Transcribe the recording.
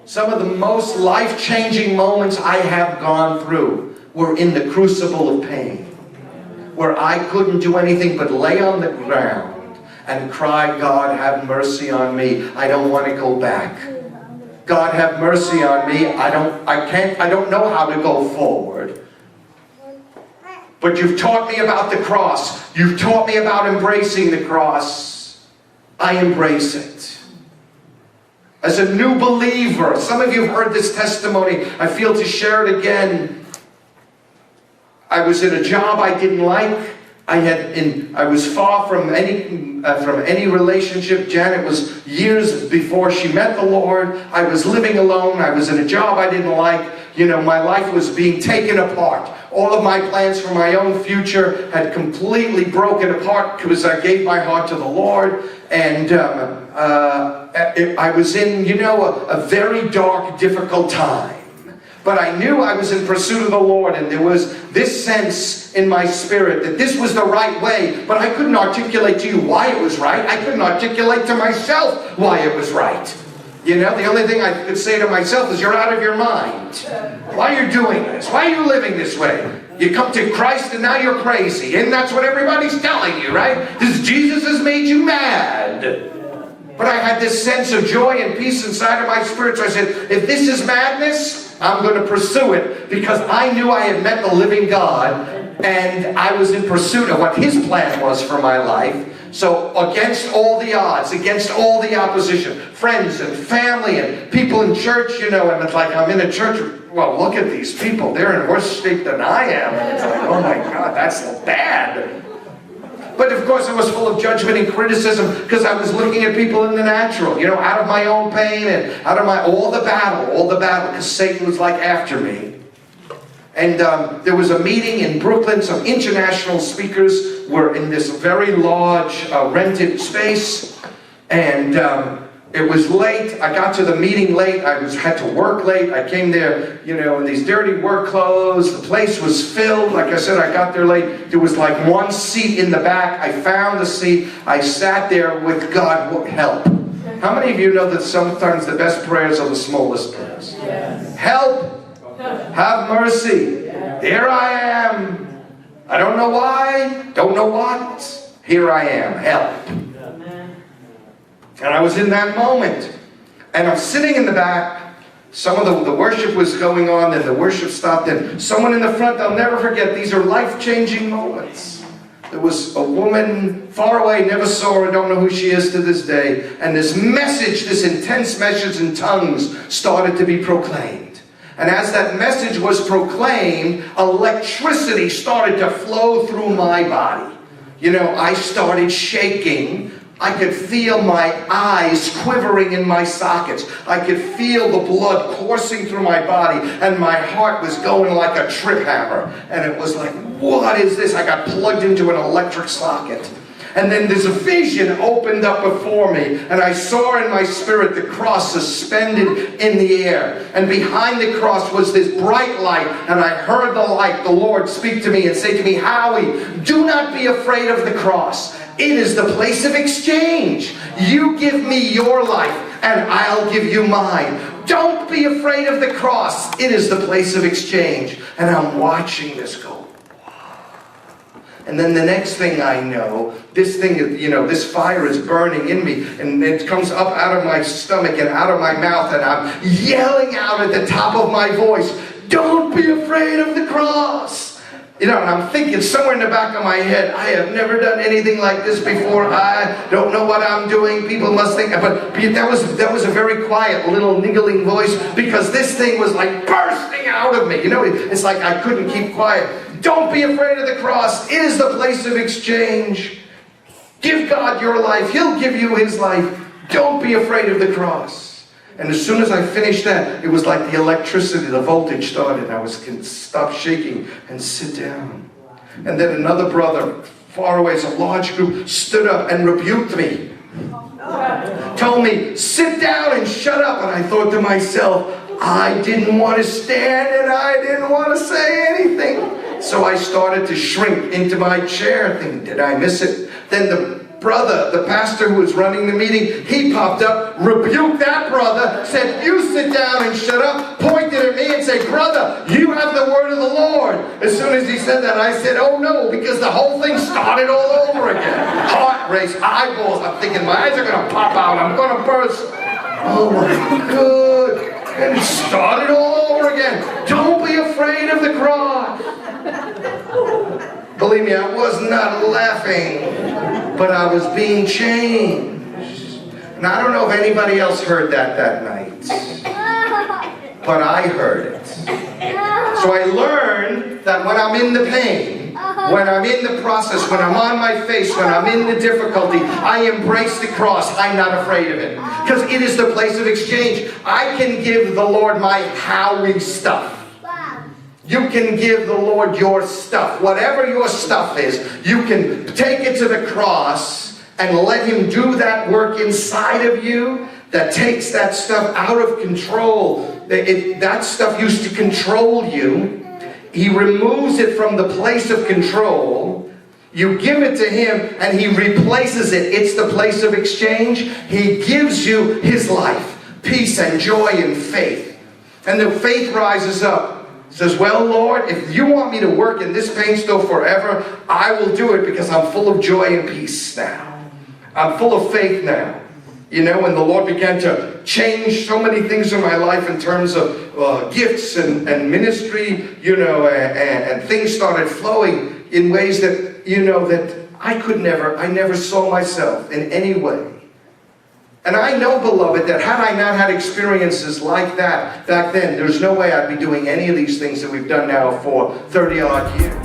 Some of the most life-changing moments I have gone through were in the crucible of pain, where I couldn't do anything but lay on the ground and cry, God, have mercy on me. I don't want to go back. God, have mercy on me. I don't know how to go forward. But you've taught me about the cross. You've taught me about embracing the cross. I embrace it. As a new believer, some of you have heard this testimony. I feel to share it again. I was in a job I didn't like. I was far from any relationship. Janet was years before she met the Lord. I was living alone. I was in a job I didn't like. You know, my life was being taken apart. All of my plans for my own future had completely broken apart because I gave my heart to the Lord. And I was in, you know, a very dark, difficult time. But I knew I was in pursuit of the Lord, and there was this sense in my spirit that this was the right way, but I couldn't articulate to you why it was right. I couldn't articulate to myself why it was right. You know, the only thing I could say to myself is, you're out of your mind. Why are you doing this? Why are you living this way? You come to Christ and now you're crazy, and that's what everybody's telling you, right? Jesus has made you mad. But I had this sense of joy and peace inside of my spirit, so I said, if this is madness, I'm going to pursue it, because I knew I had met the living God, and I was in pursuit of what His plan was for my life. So against all the odds, against all the opposition, friends and family and people in church, you know, and it's like I'm in a church, well, look at these people, they're in worse shape than I am. And it's like, oh my God, that's bad. But of course it was full of judgment and criticism, because I was looking at people in the natural, you know, out of my own pain and out of all the battle, because Satan was like after me. And there was a meeting in Brooklyn. Some international speakers were in this very large rented space, and it was late. I got to the meeting late. Had to work late. I came there, you know, in these dirty work clothes. The place was filled. Like I said, I got there late. There was like one seat in the back. I found the seat. I sat there with God, help. How many of you know that sometimes the best prayers are the smallest prayers? Yes. Help! Have mercy. Here I am. I don't know why. Don't know what. Here I am. Help. And I was in that moment. And I'm sitting in the back. Some of the worship was going on, and the worship stopped, and someone in the front, I'll never forget, these are life-changing moments. There was a woman far away, never saw her, don't know who she is to this day, and this message, this intense message in tongues started to be proclaimed. And as that message was proclaimed, electricity started to flow through my body. You know, I started shaking. I could feel my eyes quivering in my sockets. I could feel the blood coursing through my body, and my heart was going like a trip hammer. And it was like, what is this? I got plugged into an electric socket. And then this vision opened up before me, and I saw in my spirit the cross suspended in the air. And behind the cross was this bright light, and I heard the light, the Lord, speak to me and say to me, Howie, do not be afraid of the cross. It is the place of exchange. You give me your life, and I'll give you mine. Don't be afraid of the cross. It is the place of exchange. And I'm watching this go. And then the next thing I know, this thing, you know, this fire is burning in me, and it comes up out of my stomach and out of my mouth, and I'm yelling out at the top of my voice, don't be afraid of the cross. You know, and I'm thinking somewhere in the back of my head, I have never done anything like this before. I don't know what I'm doing. People must think, but that was a very quiet little niggling voice, because this thing was like bursting out of me. You know, it's like I couldn't keep quiet. Don't be afraid of the cross. It is the place of exchange. Give God your life. He'll give you His life. Don't be afraid of the cross. And as soon as I finished that, it was like the electricity, the voltage started. I can stop shaking and sit down. And then another brother, far away, a large group, stood up and rebuked me. Told me, sit down and shut up. And I thought to myself, I didn't want to stand and I didn't want to say anything. So I started to shrink into my chair, thinking, did I miss it? Then brother, the pastor who was running the meeting, he popped up, rebuked that brother, said, you sit down and shut up, pointed at me and said, brother, you have the word of the Lord. As soon as he said that, I said, oh no, because the whole thing started all over again. Heart race, eyeballs, I'm thinking my eyes are going to pop out, I'm going to burst. Oh my God. And it started all over again. Don't be afraid of the cross. Believe me, I was not laughing, but I was being changed. And I don't know if anybody else heard that night, but I heard it. So I learned that when I'm in the pain, when I'm in the process, when I'm on my face, when I'm in the difficulty, I embrace the cross. I'm not afraid of it. Because it is the place of exchange. I can give the Lord my Howie stuff. You can give the Lord your stuff. Whatever your stuff is, you can take it to the cross and let Him do that work inside of you that takes that stuff out of control. That stuff used to control you. He removes it from the place of control. You give it to Him and He replaces it. It's the place of exchange. He gives you His life, peace and joy and faith. And the faith rises up. Says, well, Lord, if you want me to work in this pain still forever, I will do it because I'm full of joy and peace now. I'm full of faith now. You know, when the Lord began to change so many things in my life in terms of gifts and ministry, you know, and things started flowing in ways that, you know, that I never saw myself in any way. And I know, beloved, that had I not had experiences like that back then, there's no way I'd be doing any of these things that we've done now for 30-odd years.